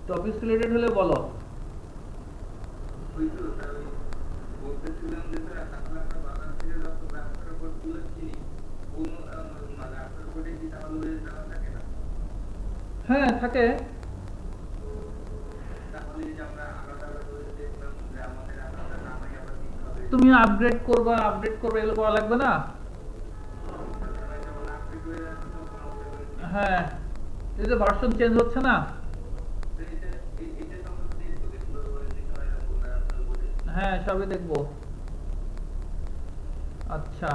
Topic selected হলে বলো। ওই তো স্যার ওই বলতেছিলাম যে স্যার আসলে আমরা বাজার থেকে যত ব্যবসার কোডগুলো কিনি কোন মানে আপনার কোডে কি তাহলে ওই দেওয়া থাকে না? হ্যাঁ থাকে। তাহলে এই যে আমরা আলাদা আলাদা করে দেখলাম যে আমাদের আলাদা নামাই আবার দিতে হবে। তুমি আপডেট করবা এগুলো করা লাগবে না। সবসময় যেমন আপডেট হয়ে যাচ্ছে তখন ওটা করে দিই। হ্যাঁ, এই যে ভার্সন চেঞ্জ হচ্ছে না। তো এটা তো আমরা দেখবো যে কিভাবে করে দিতে হয় না কোন আপনার কোডে। হ্যাঁ, সবই দেখবো। আচ্ছা,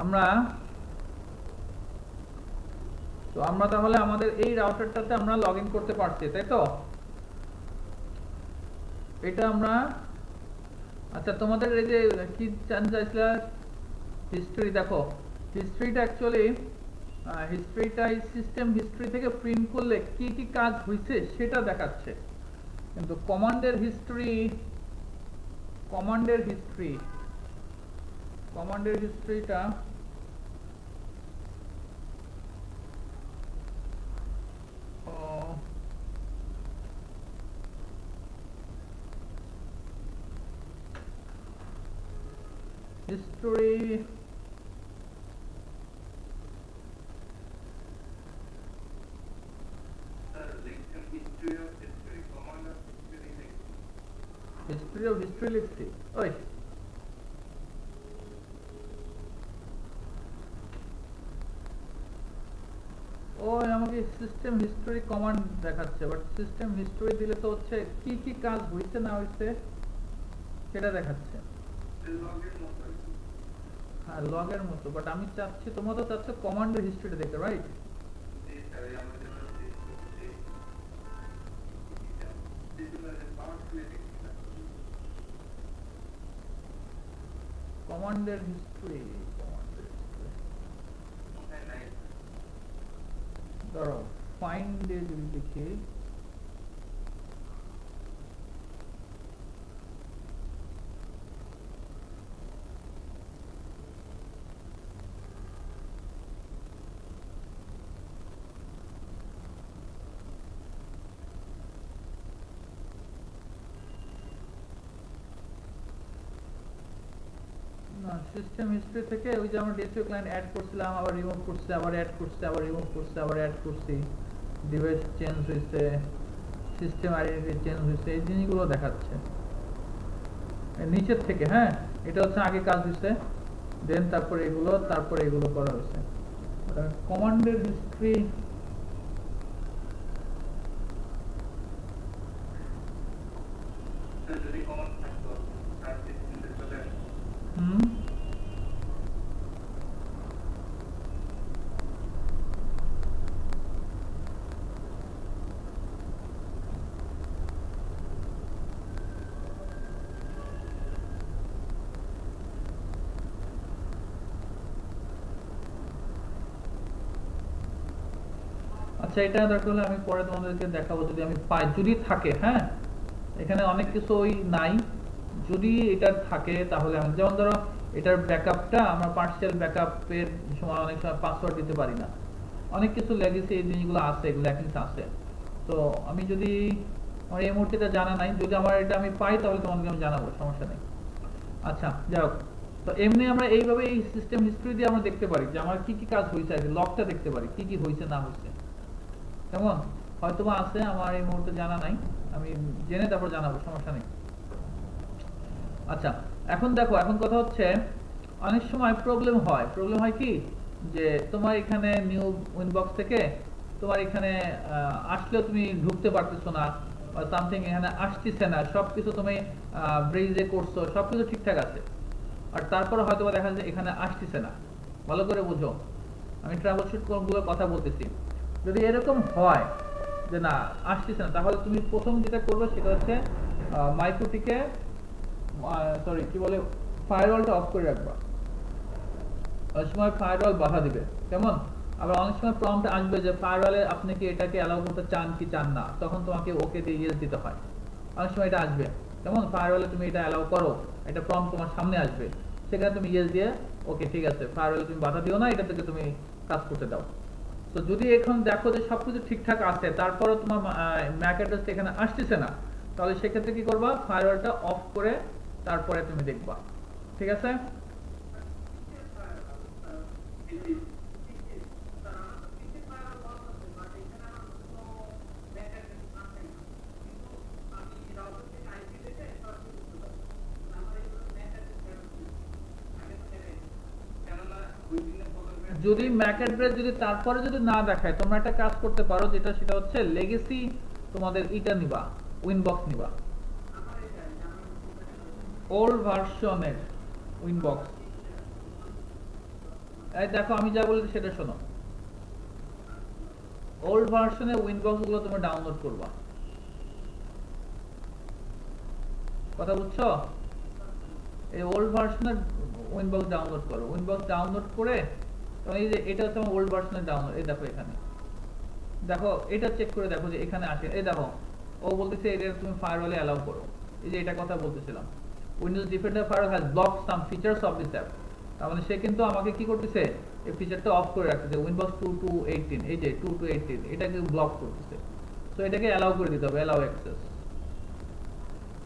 আমরা আমরা তাহলে আমাদের এই রাউটারটাতে আমরা লগ ইন করতে পারছি, তাই তো? এটা আমরা, আচ্ছা তোমাদের এই যে কি চাইছিলা হিস্ট্রি, দেখো হিস্ট্রিটা অ্যাকচুয়ালি হিস্ট্রিটা এই সিস্টেম হিস্ট্রি থেকে প্রিন্ট করলে কি কি কাজ হয়েছে সেটা দেখাচ্ছে, কিন্তু কমান্ডের হিস্ট্রিটা হিস্ট্রি স্যার লিখছেন history of history command of history history লিখছি। ওই ওই আমাকে সিস্টেম হিস্টরি কমান্ড দেখাচ্ছে, বাট সিস্টেম হিস্টরি দিলে তো হচ্ছে কি কি কাজ হইছে না হইছে সেটা দেখাচ্ছে। লগের মতো। হ্যাঁ, লগের মতো, বাট আমি চাচ্ছি, তোমরা তো চাচ্ছ কমান্ডের হিস্ট্রিটা দেখতে, রাইট? জি স্যার আমাদের কমান্ডের হিস্ট্রি ধরো ফাইন্ড ডে যদি দেখি, না সিস্টেম হিস্ট্রি থেকে ওই যে আমরা ডিএসপি ক্লায়েন্ট অ্যাড করছিলাম, আবার রিমুভ করছি, আবার অ্যাড করছি, আবার রিমুভ করছি, আবার অ্যাড করছি, ডিভাইস চেঞ্জ হয়েছে, সিস্টেম আইডেন্টিটি চেঞ্জ হয়েছে, এই জিনিসগুলো দেখাচ্ছে নিচের থেকে। হ্যাঁ, এটা হচ্ছে আগে কাজ হয়েছে, দেন তারপরে এগুলো করা হয়েছে। কমান্ডের হিস্ট্রি যদি কমান্ড থাকতো আর সিস্টেমে চলে আসে। হুম আচ্ছা, এটা দরকার হলে আমি পরে তোমাদেরকে দেখাবো যদি আমি পাই, যদি থাকে। হ্যাঁ, এখানে অনেক কিছু ওই নাই, যদি এটা থাকে তাহলে আমি, যেমন ধরো এটার ব্যাকআপটা আমরা পার্সিয়াল ব্যাকআপের সময় অনেক সময় পাসওয়ার্ড দিতে পারি না, অনেক কিছু লেগেছে, এই জিনিসগুলো আছে, এগুলো অ্যাটলিস্ট আছে। তো আমি যদি, আমার এই মুহূর্তে এটা জানা নাই, যদি আমার এটা আমি পাই তাহলে তোমাকে আমি জানাবো, সমস্যা নেই। আচ্ছা যাই হোক, তো এমনি আমরা এইভাবে এই সিস্টেম হিস্ট্রি দিয়ে আমরা দেখতে পারি যে আমার কি কি কাজ হয়েছে, আর লগটা দেখতে পারি কি কি হয়েছে না হয়েছে। কেমন? হয়তো বা আছে, আমার এই মুহূর্তে জানা নাই, আমি জেনে তারপর জানাবো, সমস্যা নেই। আচ্ছা, এখন দেখো, এখন কথা হচ্ছে অনেক সময় প্রবলেম হয় কি, যে তোমার এখানে নিউ ইনবক্স থেকে তোমার এখানে আসলেও তুমি ঢুকতে পারতেছো না, বা সামথিং এখানে আসতেছে না, সবকিছু তুমি ব্রেজে করছো, সবকিছু ঠিকঠাক আছে, আর তারপরে হয়তো দেখা যায় এখানে আসতেছে না। ভালো করে বুঝো, আমি ট্রাভেল শুট গুলো কথা বলতেছি। যদি এরকম হয় যে না আসতেছে না, তাহলে তুমি প্রথম যেটা করবে সেটা হচ্ছে মাইক্রোটিকে, সরি কি বলে, ফায়ারওয়ালটা অফ করে রাখবা। অনেক সময় ফায়ারওয়াল বাধা দিবে, কেমন? আবার অনেক সময় প্রম্পট আসবে যে ফায়ারওয়ালে আপনি কি এটাকে অ্যালাউ করতে চান কি চান না, তখন তোমাকে ওকে দিয়ে ইয়েস দিতে হয়, অনেক সময় এটা আসবে। যেমন ফায়ারওয়ালে তুমি এটা অ্যালাউ করো, এটা প্রম্পট তোমার সামনে আসবে, সেখানে তুমি ইয়েস দিয়ে ওকে ঠিক আছে, ফায়ারওয়ালে তুমি বাধা দিও না, এটা থেকে তুমি কাজ করতে দাও। তো যদি এখন দেখো যে সবকিছু ঠিকঠাক আছে, তারপরে তোমার ম্যাক অ্যাড্রেসটা এখানে আসতেছে না, তাহলে সেক্ষেত্রে কি করবা, ফায়ারওয়ালটা অফ করে তারপরে তুমি দেখবা। ঠিক আছে? যদি ম্যাক অ্যাড্রেস যদি তারপরে যদি না দেখায়, তোমরা একটা কাজ করতে পারো, যেটা সেটা হচ্ছে লেগেসি তোমাদের এটা নিবা, উইনবক্স নিবা, ওল্ড ভার্সনের উইনবক্স। এই দেখো আমি যা বলি সেটা শোনো, ওল্ড ভার্সনের উইনবক্স গুলো তুমি ডাউনলোড করবা, কথা বুঝছো? এই ওল্ড ভার্সনের উইনবক্স ডাউনলোড করো, উইনবক্স ডাউনলোড করে এই যে এটা হচ্ছে আমার ওল্ড ভার্সনের ডাউনলোড, এই দেখো এখানে দেখো, এটা চেক করে দেখো যে এখানে আসে, এই দেখো ও বলতেছে এটা তুমি ফায়ারওয়ালে অ্যালাউ করো, এই যে এটা কথা বলতেছিলাম, Windows defender firewall has blocked some features of this app. তার মানে সে কিন্তু আমাকে কি করতেছে, এই ফিচারটা অফ করে রাখতেছে, উইন্ডোজ 2 to 18, এই যে 2 to 18 এটাকে ব্লক করতেছে, সো এটাকে অ্যালাউ করে দিতে হবে, অ্যালাউ অ্যাক্সেস।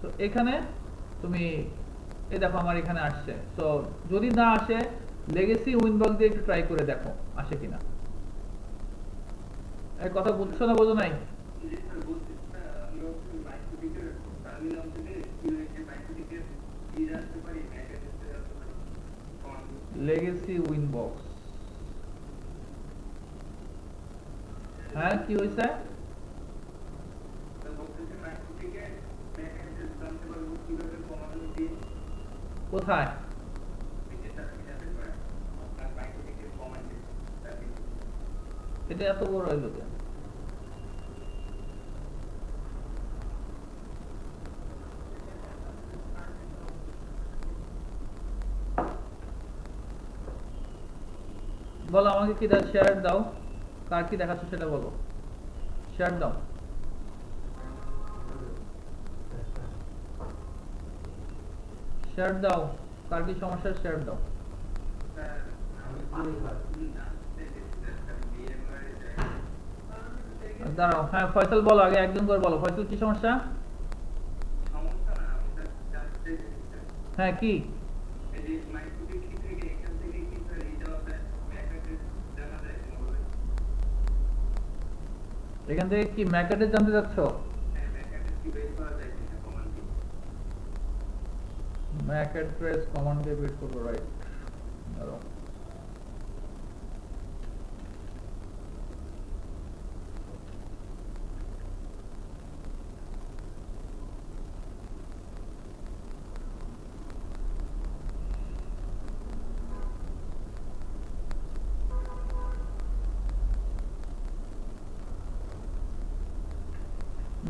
তো এখানে তুমি এই দেখো আমার এখানে আসছে, তো যদি না আসে লেগেসি উইনবক্স দিয়ে একটু ট্রাই করে দেখো আসে কিনা। এই কথা বুঝছো না বোঝো নাই? লেগেসি উইনবক্স, হ্যাঁ কি হয়েছে? কোথায়? এটা এত বড় হইলো কেন? বলো আমাকে কি শেয়ার দাও, কার কি দেখাচ্ছ সেটা বলো, শেয়ার দাও। শেয়ার দাও, কার কি সমস্যা শেয়ার দাও। দাঁড়াও, হ্যাঁ ফয়সাল বলো, আগে একজন করে বলো, ফয়সাল কি সমস্যা? হ্যাঁ কি? এখান থেকে কি ম্যাক অ্যাড্রেস জানতে চাচ্ছ? ম্যাক অ্যাড্রেস কমান্ড দিয়ে বের করবো, রাইট? দাঁড়াও,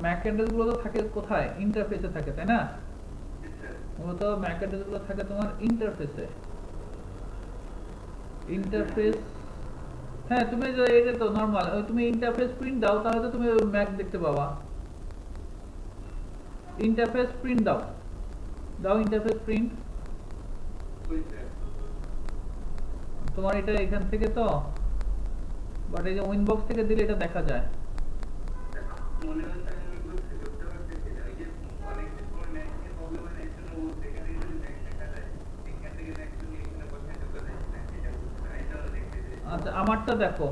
ম্যাক অ্যাড্রেস গুলো তো থাকে কোথায়, ইন্টারফেসে থাকে তাই না? মূলত ম্যাক অ্যাড্রেস গুলো থাকে তোমার ইন্টারফেসে, ইন্টারফেস। হ্যাঁ তুমি এটা তো নরমাল, তুমি ইন্টারফেস প্রিন্ট দাও, তাহলে তো তুমি ম্যাক দেখতে পাবা। ইন্টারফেস প্রিন্ট দাও, দাও ইন্টারফেস প্রিন্ট। তোমার এটা এখান থেকে তো, বাট এই যে উইনবক্স থেকে দিলে এটা দেখা যায়। আচ্ছা আমারটা দেখো,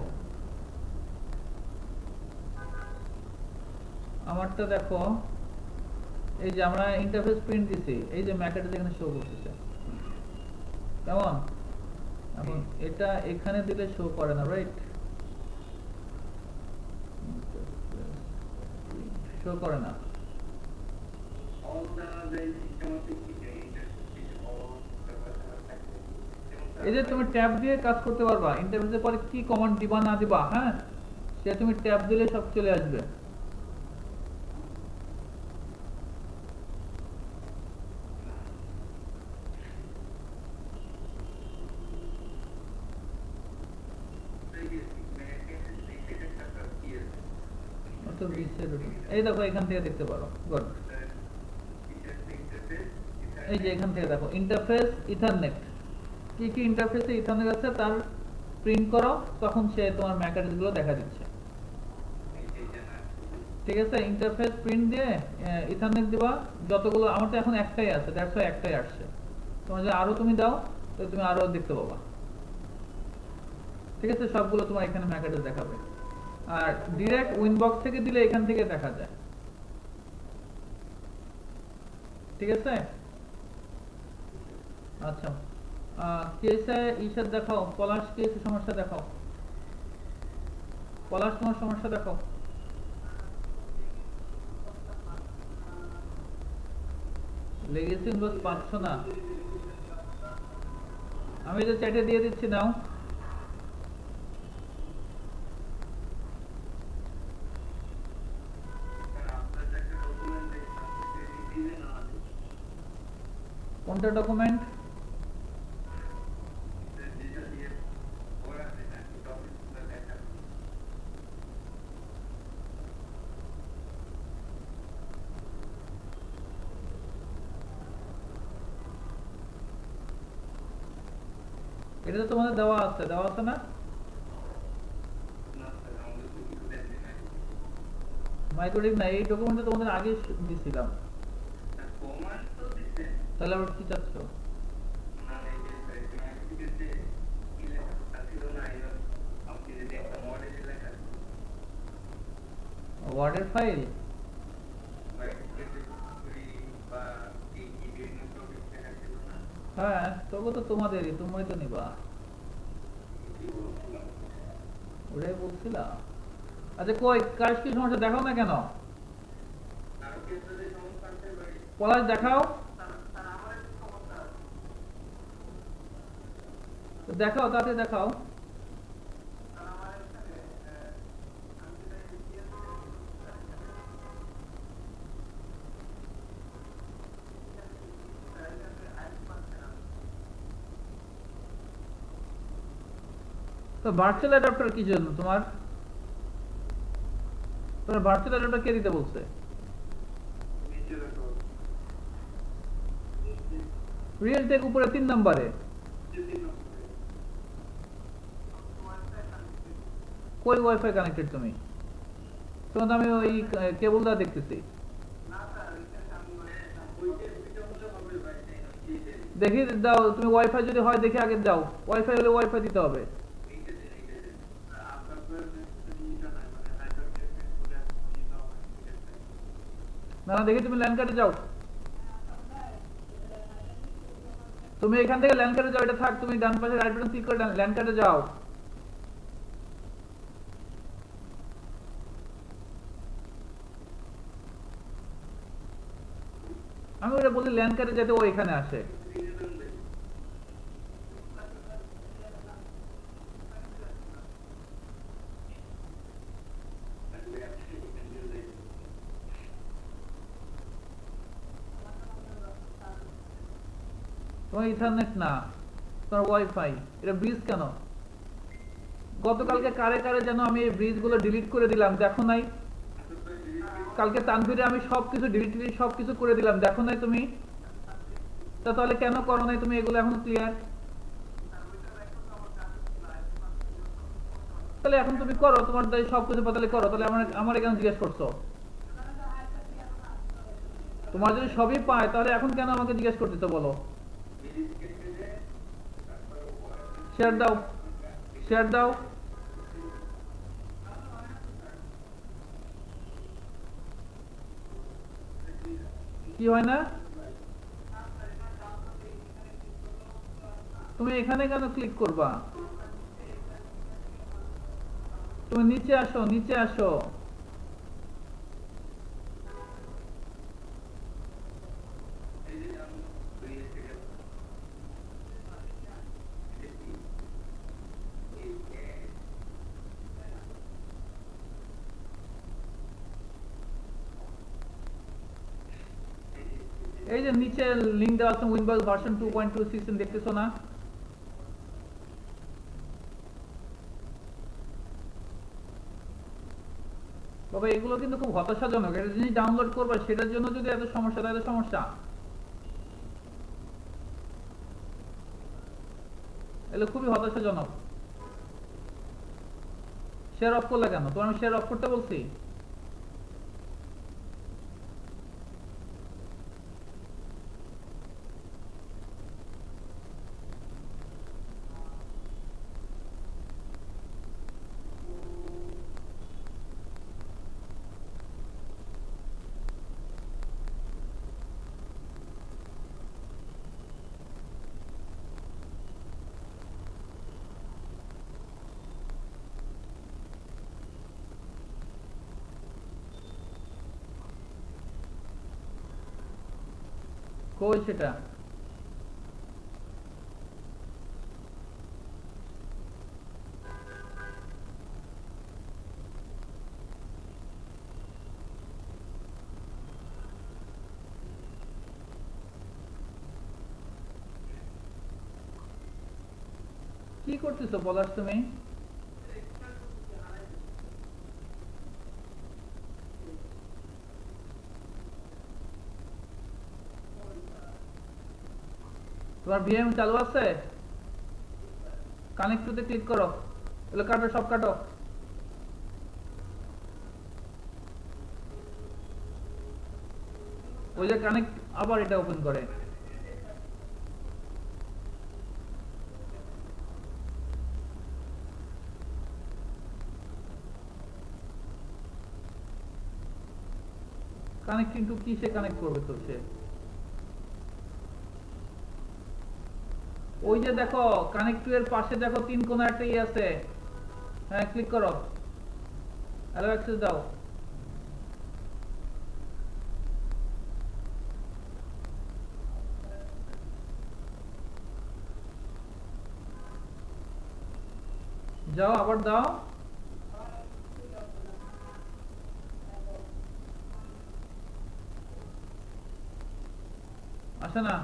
আমারটা দেখো, এই যে আমরা ইন্টারফেস প্রিন্ট দিছি, এই যে ম্যাক অ্যাড্রেস এখানে শো করতেছে, কেমন? এখন এটা এখানে দিলে শো করে না, রাইট? শো করে না। এই যে তুমি ট্যাব দিয়ে কাজ করতে পারবা, ইন্টারফেসের পরে কি কমান্ড দিবা না দিবা, হ্যাঁ সেটা তুমি ট্যাব দিলে সব চলে আসবে। এই দেখো এখান থেকে দেখতে পারো, গুড। এই যে এখান থেকে দেখো ইন্টারফেস ইথারনেট, কি কি ইন্টারফেসে ইথারনেট আছে তার প্রিন্ট করো, তখন সে তোমার ম্যাক অ্যাড্রেস গুলো দেখা দিচ্ছে। ঠিক আছে, ইন্টারফেস প্রিন্ট দিয়ে ইথারনেট দিবা যতগুলো, আমার তো এখন একটাই আছে, দ্যাটস ওয়াই একটাই আসছে। তোমার যদি আরো তুমি দাও তাহলে তুমি আরো দেখতে পাবা। ঠিক আছে, সবগুলো তোমার এখানে ম্যাক অ্যাড্রেস দেখাবে। আর ডিরেক্ট উইনবক্স থেকে দিলে এখান থেকে দেখা যায়। ঠিক আছে, আচ্ছা কেসে ঈশাদ দেখাও, পলাশ কেসে সমস্যা দেখাও, পলাশ তোমার সমস্যা দেখাও। লেগেছি ইনবক্স পাচ্ছ না, আমি যে চ্যাটে দিয়ে দিচ্ছি নাও। কোনটা ডকুমেন্ট? এটা তো তোমাদের দেওয়া আছে, দেওয়া আছে না? মাইক্রোডিক না, এই ডকুমেন্টটা তোমাদের আগে দিছিলাম। তাহলে আবার কি চাচ্ছ? ওয়ার্ডের ফাইল? হ্যাঁ, তবু তো তোমাদেরই, তোমরাই তো নিবা, ওটাই বলছিলাম। আচ্ছা কই কার কি সমস্যা দেখাও না কেন? পলাশ দেখাও, দেখাও তাতে দেখাও। তো ভার্চুয়াল অ্যাডাপ্টার কি জন্য তোমার? তোমার ভার্চুয়াল অ্যাডাপ্টার কে দিতে বলছে? রিয়েল টেক উপরে 3 নম্বরে। কই ওয়াইফাই কানেক্টেড তুমি? তোমার তো আমি ওই কেবল দা দেখতেছি। দেখি দাও, তুমি ওয়াইফাই যদি হয় দেখে আগে দাও, ওয়াইফাই হলে ওয়াইফাই দিতে হবে। না না, দেখি তুমি ল্যান্ড কার্ডে যাও, তুমি এখান থেকে ল্যান্ড কার্ডে যাও, এটা থাক, তুমি ডান পাশে রাইট বাটন ক্লিক করে ল্যান্ড কার্ডে যাও। আমি ওটা বলি ল্যান্ড কার্ডে যেতে ও এখানে আসে। তোমার ইথারনেট না, তোমার ওয়াইফাই। এটা ব্রিজ কেন? গতকালকে কারে কারে যেন আমি এই ব্রিজ গুলো ডিলিট করে দিলাম, দেখো নাই? কালকে তানভীরে আমি সবকিছু ডিলিট সবকিছু করে দিলাম, দেখো নাই তুমি? তা তাহলে কেন করো নাই তুমি এগুলো এখন ক্লিয়ার? তাহলে এখন তুমি করো, তোমার দায় সবকিছু বদলে করো, তাহলে আমার কেন জিজ্ঞেস করছো? তোমার যদি সবই পায় তাহলে এখন কেন আমাকে জিজ্ঞেস করতেছো বলো? শেয়ার দাও, শেয়ার দাও। কি হয় না? তুমি এখানে কেন ক্লিক করবা? তুমি নিচে আসো, নিচে আসো। এই যে নিচে লিংক দেওয়া আছে উইন্ডোজ ভার্সন 2.26 দেখতেছো না? বাবা এগুলো কিন্তু খুব হতাশাজনক, একটা জিনিস ডাউনলোড করবা সেটার জন্য যদি এত সমস্যা, তাহলে সমস্যা। এগুলো খুবই হতাশাজনক। শেয়ার অফ করলে কেন? তোমার আমি শেয়ার অফ করতে বলছি? কই সেটা? কি করতেছো পলাশ তুমি? তোমার ভিএম চালু আছে? কানেক্ট টুতে ক্লিক করো। এগুলো কাটো, সব কাটো। ওই যে কানেক্ট, আবার এটা ওপেন করে। কানেক্টিং টু কি সে কানেক্ট করবে তো সে? ওই যে দেখো কানেক্ট টু এর পাশে দেখো তিন কোণা একটা ই আছে। হ্যাঁ, ক্লিক করো, অ্যালো অ্যাক্সেস দাও। যাও, আবার দাও। আসে না।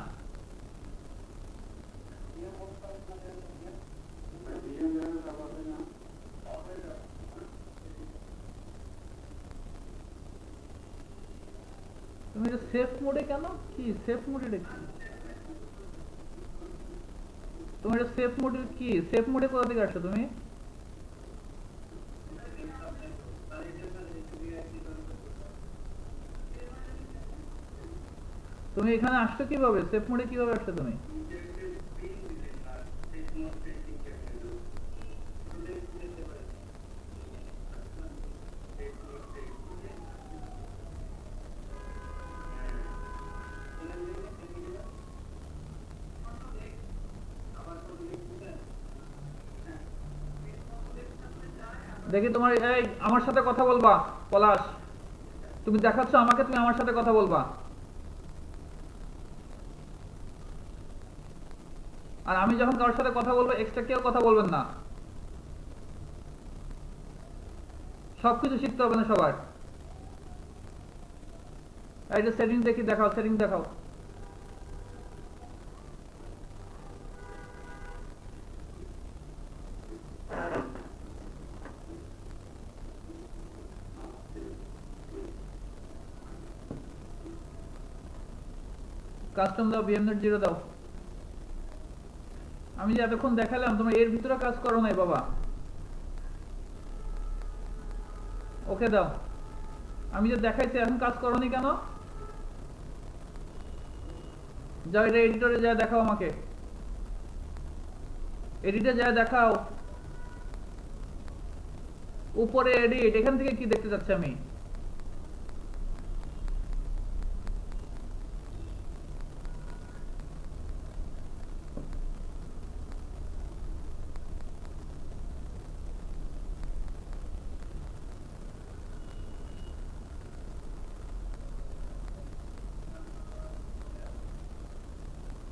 তুমি এটা সেফ মোডে কেন? কি সেফ মোডে দেখি? তুমি এটা সেফ মোডে কি? সেফ মোডে কোথা থেকে আসছো তুমি? তুমি এখানে আসছো কিভাবে? সেফ মোডে কিভাবে আসছো তুমি? দেখি তোমার, এই আমার সাথে কথা বলবা পলাশ। তুমি দেখাচ্ছ আমাকে, তুমি আমার সাথে কথা বলবা। আর আমি যখন কারোর সাথে কথা বলবো এক্সট্রা কেউ কথা বলবেন না। সবকিছু শিখতে হবে না সবার। এই যে সেটিং দেখি, দেখাও, সেটিং দেখাও। কাস্টম দাও, বিএমনেট 0 দাও। আমি যে এতক্ষণ দেখালাম তোমার এর ভিতরে কাজ করো নাই বাবা। ওকে দাও। আমি যে দেখাইছি এখন কাজ করোনি কেন? যাও, এটা এডিটরে যা দেখাও আমাকে। এডিটে যা দেখাও। উপরে এডিট, এখান থেকে কি দেখতে যাচ্ছি আমি?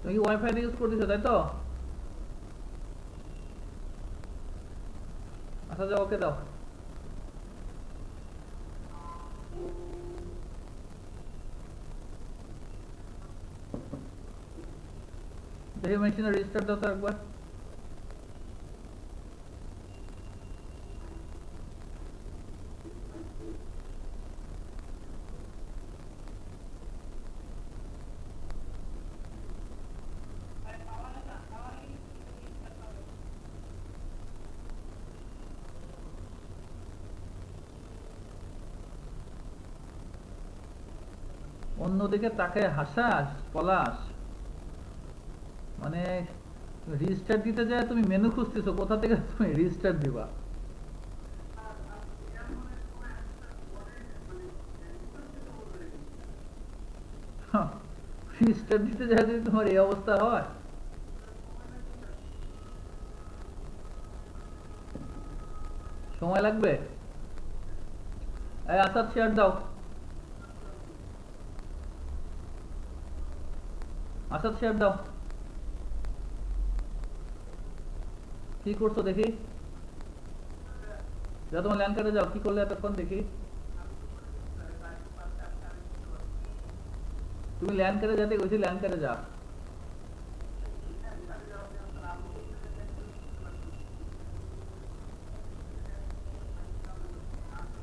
তুমি কি ওয়াইফাই ইউজ করতেছো তাই তো? আচ্ছা যাও, ওকে দাও। দেখি মেশিনে রেজিস্টার দাও তো একবার। অন্যদিকে তাকে হাসাস পলাশ, মানে রিস্টার্ট দিতে যায় তুমি মেনু খুঁজতেছো, কোথা থেকে তুমি রিস্টার্ট দিবা? রিস্টার্ট দিতে যায় যদি তোমার এই অবস্থা হয়, সময় লাগবে। এই আসাদ শেয়ার দাও, আসাদ শেয়ার দাও। কি করছো দেখি, যা তোমার ল্যান্ড কার্ডে যাও, কি করলে এতক্ষণ দেখি? তুমি ল্যান্ড কার্ডে যেতে গেছি, ল্যান্ড কার্ডে যাও।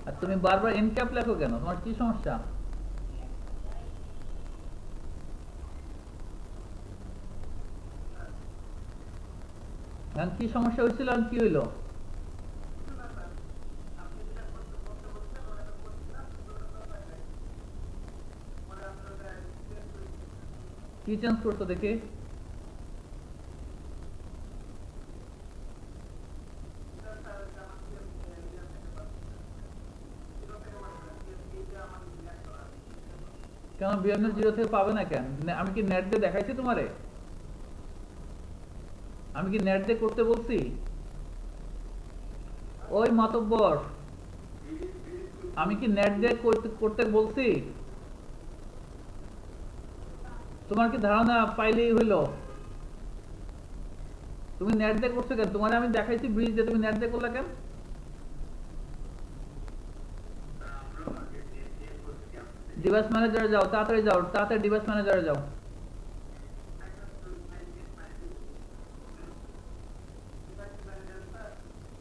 আর তুমি বারবার এনক্যাপ লেখো কেন, তোমার কি সমস্যা? এখন কি সমস্যা হয়েছিল আর কি হইলো? কি চেঞ্জ করছো দেখি? কেন বিএমএস 0 থেকে পাবে না কেন? আমি কি নেট দিয়ে দেখাইছি তোমারে? আমি কি নেট দিয়ে করতে বলছি? ওই মাতব্বর, আমি কি নেট দিয়ে করতে বলছি? তোমার কি ধারণা পাইলেই হইলো? তুমি নেট দিয়ে করছো কেন? তোমার আমি দেখাইছি ব্রিজ দিয়ে, তুমি নেট দিয়ে করলে কেন? ডিভাইস ম্যানেজারে যাও, তাড়াতাড়ি যাও, তাড়াতাড়ি ডিভাইস ম্যানেজারে যাও।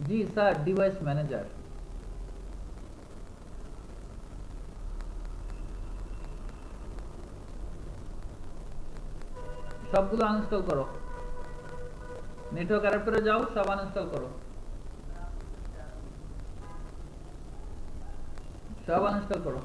জি স্যার, ডিভাইস ম্যানেজার। সবগুলো আনইনস্টল করো, নেটওয়ার্ক অ্যাডাপ্টারে যাও, সব আনইনস্টল করো, সব আনইনস্টল করো।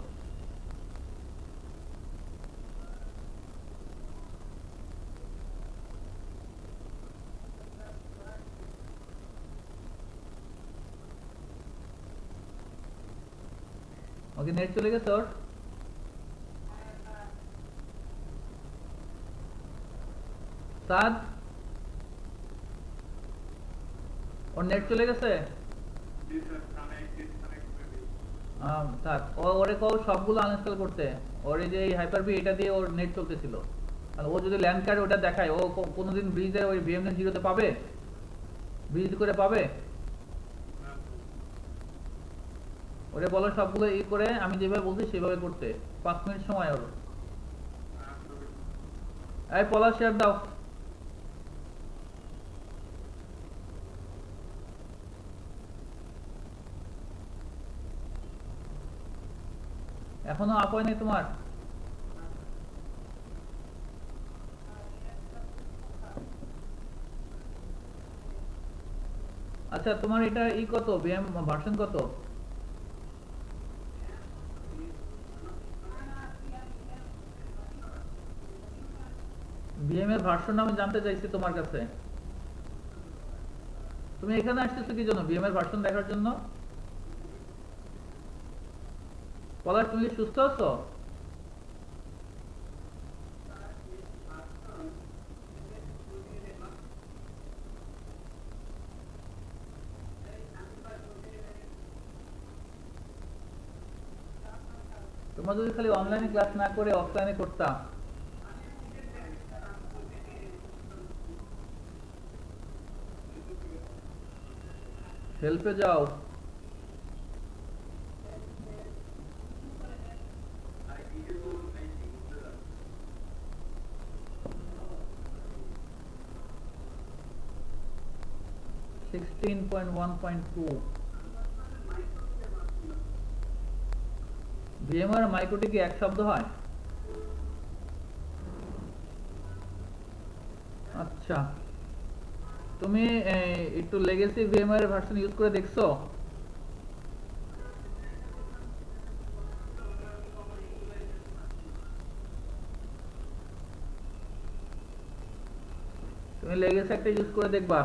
ওকে, নেট চলে গেছে ওর? সাদ, ওর নেট চলে গেছে? থাক, ওরে কও সবগুলো আনইনস্টল করতে। ওর এই যে হাইপার-ভি এটা দিয়ে ওর নেট চলতেছিল, আর ও যদি ল্যান্ড কার্ড ওটা দেখায়, ও কোনোদিন ব্রিজে ওই ভিএমএন 0 পাবে? ব্রিজ করে পাবে? ওরে বলো সবগুলো ই করে আমি যেভাবে বলছি সেভাবে করতে। 5 মিনিট সময় ওর। এই পলাশ শেয়ার দাও। এখনো আপ হয় নাই তোমার? আচ্ছা, তোমার এটা ই কত, বিএম ভার্সন কত? বিএম এর ভার্সন আমি জানতে চাইছি তোমার কাছে। তুমি এখানে আসতেছো কি জন্য? বিএম এর ভার্সন দেখার জন্য? পলাশ, তুমি কি সুস্থ আছো? তোমরা যদি খালি অনলাইনে ক্লাস না করে অফলাইনে করতাম। হেল্পে যাও। VMware আর মাইক্রোটি কি এক শব্দ হয়? আচ্ছা, তুমি একটু লেগেসি VMware এর ভার্সন ইউজ করে দেখছো? তুমি লেগেসি একটা ইউজ করে দেখবা,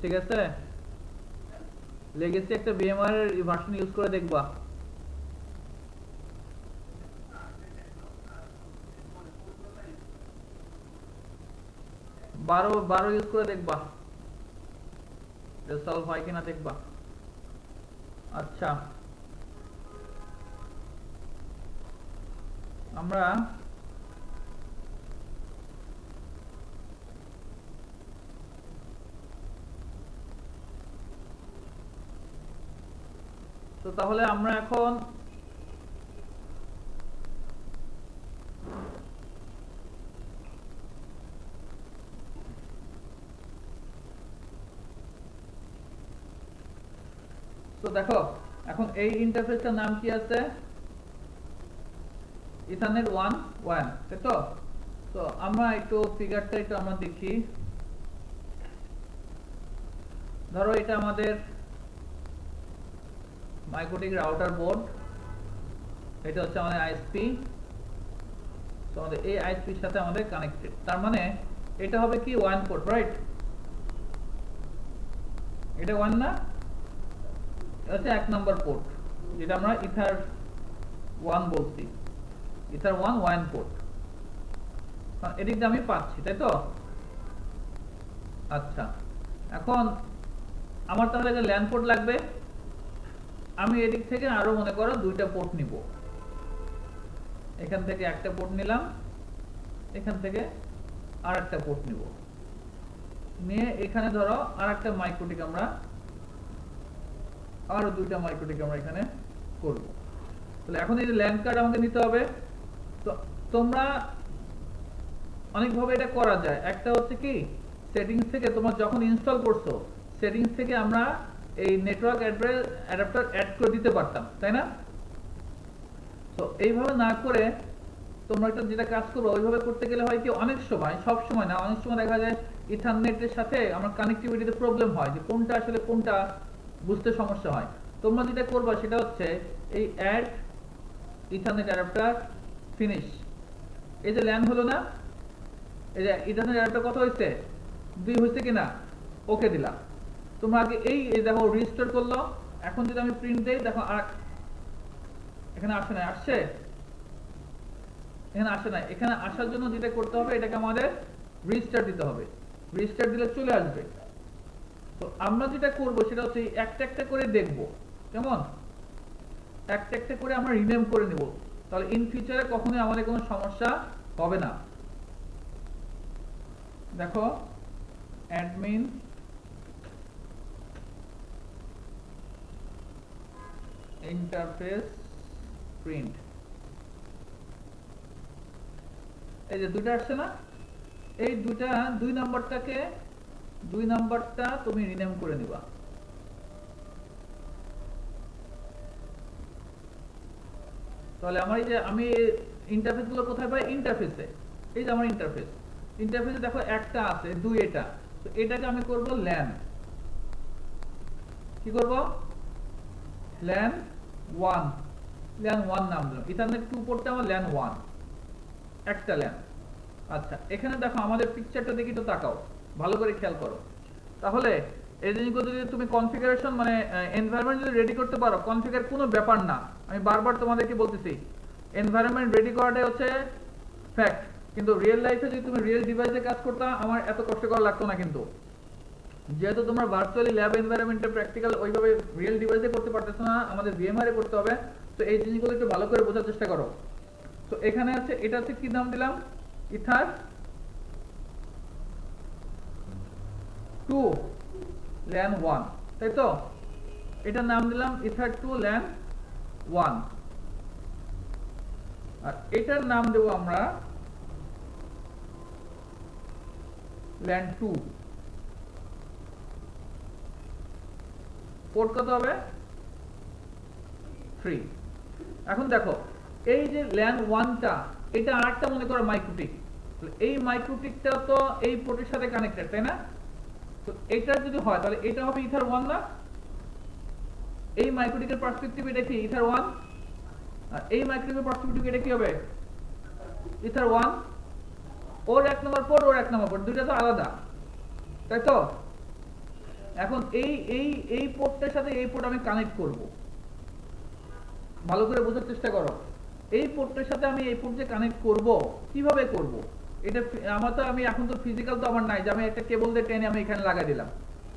ঠিক আছে? লেগেসি একটা ভিএমআর এর ভার্সন ইউজ করে দেখবা। বারো ইউজ করে দেখবা, সলভ হয় কিনা দেখবা। আচ্ছা, আমরা তো তাহলে আমরা এখন তো দেখো এখন এই ইন্টারফেসটার নাম কি আছে? ইথারনেট 1.1, তাই তো? তো আমরা একটু ফিগারটা একটু আমরা দেখি। ধরো এটা আমাদের মাইক্রোটিক রাউটার বোর্ড, এটা হচ্ছে আমাদের আইএসপি। তো আমাদের এই আইএসপির সাথে আমাদের কানেক্টেড, তার মানে এটা হবে কি 1 পোর্ট, রাইট? এটা 1 না, এটা হচ্ছে 1 নাম্বার পোর্ট, যেটা আমরা ইথার 1 বলছি। ইথার 1 পোর্ট, এদিক দিয়ে আমি পাচ্ছি, তাই তো? আচ্ছা, এখন আমার তাহলে একটা ল্যান পোর্ট লাগবে। আমি এদিক থেকে আরো মনে করো 2টা পোর্ট নিব। এখান থেকে একটা পোর্ট নিলাম, এখান থেকে আর একটা পোর্ট নিব, নিয়ে এখানে ধরো আর একটা মাইক্রোটিক আমরা আরো 2টা মাইক্রোটিক আমরা এখানে করব। তাহলে এখন এই যে ল্যান কার্ড আমাকে নিতে হবে। তো তোমরা অনেকভাবে এটা করা যায়। একটা হচ্ছে কি, সেটিংস থেকে তোমরা যখন ইনস্টল করছো, সেটিংস থেকে আমরা এই নেটওয়ার্ক অ্যাডাপ্টার অ্যাড করে দিতে পারতাম, তাই না? তো এইভাবে না করে তোমরা একটা যেটা কাজ করো ওইভাবে করতে গেলে হয় কি, অনেক সময়, সব সময় না, অনেক সময় দেখা যায় ইথারনেটের সাথে আমার কানেক্টিভিটিতে প্রবলেম হয়, যে কোনটা আসলে কোনটা বুঝতে সমস্যা হয়। তোমরা যেটা করবা সেটা হচ্ছে এই অ্যাড ইথারনেট অ্যাডাপ্টার ফিনিশ, এই যে ল্যান হলো না, এই যে ইথারনেট অ্যাডাপ্টার কত হয়েছে? 2 হয়েছে কিনা? ওকে দিলাম। তোমরা আগে এই দেখো রিস্টোর করলো। এখন যদি আমি প্রিন্ট দেই, দেখো আর এখানে আসে না, আসছে? এখানে আসে না। এখানে আসার জন্য যেটা করতে হবে, এটাকে আমাদের রিস্টার্ট দিতে হবে। রিস্টার্ট দিলে চলে আসবে। তো আমরা যেটা করব সেটা হচ্ছে একটা একটা করে দেখব, কেমন? একটা একটা করে আমরা রিনেম করে নেব, তাহলে ইন ফিউচারে কখনোই আমাদের কোনো সমস্যা হবে না। দেখো অ্যাডমিন ইন্টারফেস প্রিন্ট, এই যে 2টা আসছে না? এই 2 নাম্বারটা তুমি রিনেম করে নিবা। তাহলে আমার এই যে আমি ইন্টারফেস গুলো কোথায় পাই? ইন্টারফেসে। এই যে আমার ইন্টারফেসে দেখো একটা আছে, 2 এটা। তো এটাকে আমি করব ল্যান। কি করব? ল্যান 1 নাম দিলাম। ইথারনেট 2 পোর্টটা আমার ল্যান 1, একটা ল্যান। আচ্ছা, এখানে দেখো আমাদের পিকচারটা দেখি তো, তাকাও ভালো করে খেয়াল করো। তাহলে এই জিনিসগুলো যদি তুমি কনফিগারেশন মানে এনভায়রনমেন্ট যদি রেডি করতে পারো, কনফিগার কোনো ব্যাপার না। আমি বারবার তোমাদেরকে বলতেছি, এনভায়রনমেন্ট রেডি করাটাই হচ্ছে ফ্যাক্ট। কিন্তু রিয়েল লাইফে যদি তুমি রিয়েল ডিভাইসে কাজ করতে, আমার এত কষ্ট করা লাগতো না। কিন্তু যেহেতু তোমরা ভার্চুয়ালি ল্যাব এনভায়রনমেন্টে প্র্যাকটিক্যাল ওইভাবে রিয়েল ডিভাইসে করতে পারতেছো না, আমাদের ভিএমআর এ করতে হবে। তো এই জিনিসগুলো একটু ভালো করে বোঝার চেষ্টা করো। তো এখানে আছে, এটা হচ্ছে কি নাম দিলাম? ইথার 2 ল্যান 1, তাই তো? এটার নাম দিলাম ইথার 2 ল্যান 1, আর এটার নাম দেব আমরা ল্যান 2। পোর্ট কত হবে? 3। এখন দেখো এই যে ল্যান 1টা, এটা আরেকটা মনে করো মাইক্রোটিক। এই মাইক্রোটিকটা তো এই পোর্টের সাথে কানেক্টেড, তাই না? তো এটা যদি হয় তাহলে এটা হবে ইথার 1 না? এই মাইক্রোটিকের পার্সপেক্টিভ এটা কি? ইথার 1। আর এই মাইক্রোটিকের পার্সপেক্টিভ এটা কি হবে? ইথার 1। ওর 1 নম্বর পোর্ট, ওর 1 নম্বর পোর্ট, দুইটা তো আলাদা, তাই তো? এখন এই পোর্টটার সাথে এই পোর্ট আমি কানেক্ট করব, ভালো করে বোঝার চেষ্টা করো। এই পোর্টটার সাথে আমি এই পোর্ট যে কানেক্ট করব, কিভাবে করব? এটা আমার তো, আমি এখন তো ফিজিক্যাল তো আমার নাই যে আমি একটা কেবল দিয়ে টেনে আমি এখানে লাগাই দিলাম।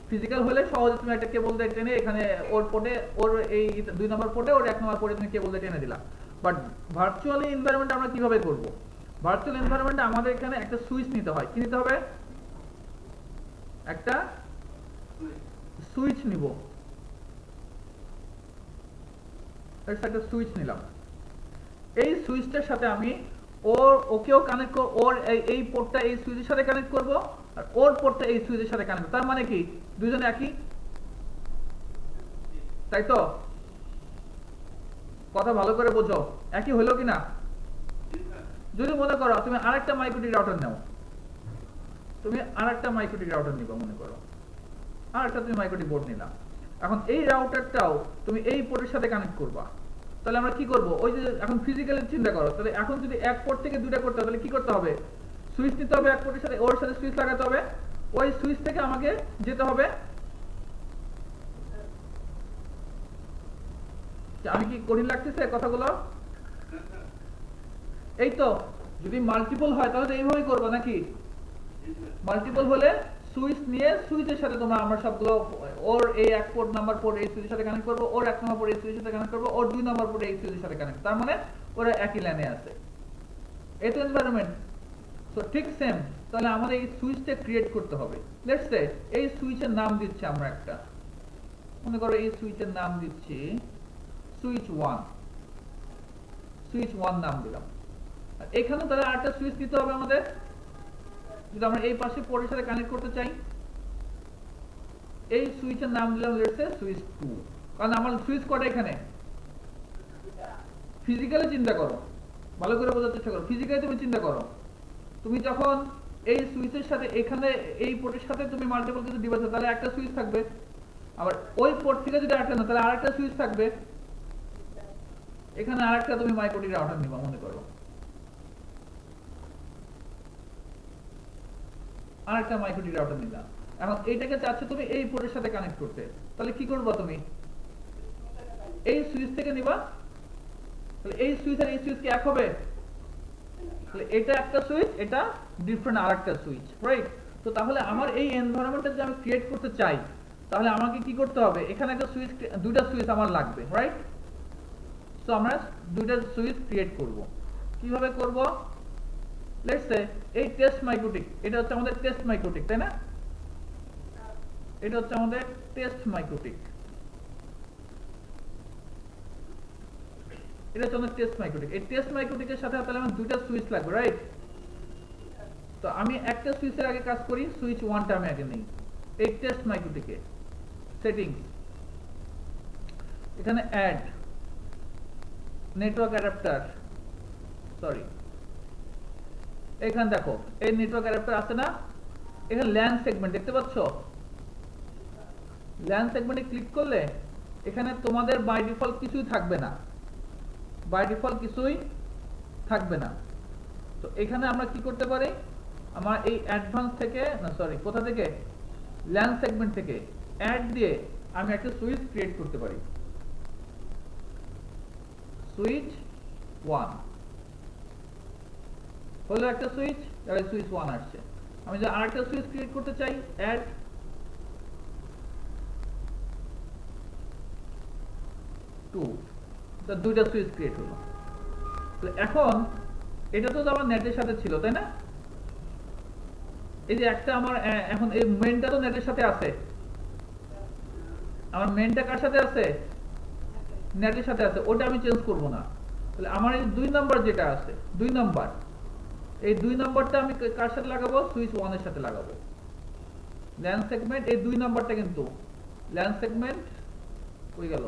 ফিজিক্যাল হলে সহজে তুমি একটা কেবল দিয়ে টেনে এখানে ওর পোর্টে, ওর এই 2 নম্বর পোর্টে, ওর 1 নম্বর পোর্টে তুমি কেবল দিয়ে টেনে দিলা। বাট ভার্চুয়াল এনভায়রনমেন্ট আমরা কিভাবে করব? ভার্চুয়াল এনভায়রনমেন্টে আমাদের এখানে একটা সুইচ নিতে হয়। কি নিতে হবে? একটা সুইচ নিব। একটা সুইচ নিলাম। এই সুইচটার সাথে আমি ওকেও কানেক্ট করব, ওর এই পোর্টটা এই সুইচের সাথে কানেক্ট করব, আর ওর পোর্টটা এই সুইচের সাথে কানেক্ট। তার মানে কি দুইজন একই, তাই তো? কথা ভালো করে বোঝো, একই হলো কিনা? যদি মনে করো তুমি আরেকটা মাইক্রোটিক রাউটার নাও, তুমি আরেকটা মাইক্রোটিক রাউটার নিবা, মনে করো আরেকটা তুমি মাইক্রোটিক বোর্ড নিলা। এখন এই রাউটারটাও তুমি এই পোর্টের সাথে কানেক্ট করবা। তাহলে আমরা কি করব? ওই যে এখন ফিজিক্যালি চিন্তা করো, তাহলে এখন যদি এক পোর্ট থেকে দুইটা করতে হয়, তাহলে কি করতে হবে? সুইচ নিতে হবে এক পোর্টের সাথে, ওর সাথে সুইচ লাগাতে হবে, ওই সুইচ থেকে আমাকে যেতে হবে। আমি কি কঠিন লাগতেছে কথাগুলো? এই তো, যদি মাল্টিপল হয় তাহলে তো এইভাবেই করবো নাকি? মাল্টিপল হলে সুইচ নিয়ে সুইচের সাথে তোমরা আমরা সবগুলো, ওর এই 1 পোর্ট নাম্বার পোর্ট এই সুইচের সাথে কানেক্ট করব, ওর 1 নম্বর পোর্ট এই সুইচের সাথে কানেক্ট করব, ওর 2 নম্বর পোর্ট এই সুইচের সাথে কানেক্ট। তার মানে ওরা একই লাইনে আছে। এই তো এনভায়রনমেন্ট। সো ঠিক সেম, তাহলে আমাদের এই সুইচটা ক্রিয়েট করতে হবে। লেটস সে এই সুইচের নাম দিচ্ছি আমরা একটা, মনে করো এই সুইচের নাম দিচ্ছি সুইচ 1, সুইচ 1 নাম দিলাম। আর এখানে তাহলে আরেকটা সুইচ দিতে হবে আমাদের, যদি আমরা এই পাশে পোর্টের সাথে কানেক্ট করতে চাই। এই সুইচের নাম দিলাম লেটস সে সুইচ 2, কারণ আমার সুইচ কটা এখানে? ফিজিক্যালি চিন্তা করো, ভালো করে বোঝার চেষ্টা করো। ফিজিক্যালি তুমি চিন্তা করো, তুমি যখন এই সুইচের সাথে এখানে এই পোর্টের সাথে তুমি মাল্টিপল কিছু ডিভাইস, তাহলে একটা সুইচ থাকবে। আবার ওই পোর্ট থেকে যদি আরেকটা না, তাহলে আরেকটা সুইচ থাকবে। এখানে আরেকটা তুমি মাইক্রোটিক রাউটার নিবা, মনে করো আরেকটা মাইক্রোটিক রাউটার নিলাম। এখন এইটাকে চাচ্ছ তুমি এই পোর্টের সাথে কানেক্ট করতে, তাহলে কি করবা? তুমি এই সুইচ থেকে নিবা, তাহলে এই সুইচ আর এই সুইচ কি এক হবে? তাহলে এটা একটা সুইচ, এটা ডিফারেন্ট আরেকটা সুইচ, রাইট? তো তাহলে আমার এই এনভায়রনমেন্টটা যদি আমি ক্রিয়েট করতে চাই, তাহলে আমাকে কি করতে হবে? এখানে একটা সুইচ, দুইটা সুইচ আমার লাগবে, রাইট? সো আমরা দুইটা সুইচ ক্রিয়েট করব। কিভাবে করব? লেটস সে এই টেস্ট মাইক্রোটিক, এটা হচ্ছে আমাদের টেস্ট মাইক্রোটিক, তাই না? এটা হচ্ছে আমাদের টেস্ট মাইক্রোটিক, এটা হচ্ছে আমাদের টেস্ট মাইক্রোটিক। এই টেস্ট মাইক্রোটিকের সাথে তাহলে আমার দুইটা সুইচ লাগবে, রাইট? তো আমি একটা সুইচের আগে কাজ করি, সুইচ 1টা আমি আগে নেই। এই টেস্ট মাইক্রোটিকে সেটিংস, এখানে অ্যাড নেটওয়ার্ক অ্যাডাপ্টার, সরি এখানে দেখো এই নেটওয়ার্ক অ্যাডাপ্টার আছে না? এখানে ল্যান সেগমেন্ট দেখতে পাচ্ছ? ল্যান সেগমেন্টে ক্লিক করলে এখানে তোমাদের বাই ডিফল্ট কিছুই থাকবে না, বাই ডিফল্ট কিছুই থাকবে না। তো এখানে আমরা কি করতে পারি? আমার এই অ্যাডভান্স থেকে, না সরি কোথা থেকে, ল্যান সেগমেন্ট থেকে অ্যাড দিয়ে আমি একটা সুইচ ক্রিয়েট করতে পারি। সুইচ 1 হলো একটা সুইচ, তাহলে সুইচ 1 আসছে। আমি যদি আরেকটা সুইচ ক্রিয়েট করতে চাই, অ্যাড 2, তো দুইটা সুইচ ক্রিয়েট হলো। এখন এটা তো আমার নেটের সাথে ছিল, তাই না? এই যে একটা আমার এখন এই মেইনটা তো নেটের সাথে আছে, আমার মেইনটা কার সাথে আছে? নেটের সাথে আছে, ওটা আমি চেঞ্জ করব না। তাহলে আমার এই 2 নাম্বার যেটা আছে, 2 নাম্বার, এই 2 নাম্বারটা আমি কার সাথে লাগাবো? সুইচ 1 এর সাথে লাগাবো। ল্যান সেগমেন্ট এই 2 নাম্বারটা, কিন্তু ল্যান সেগমেন্ট হয়ে গেল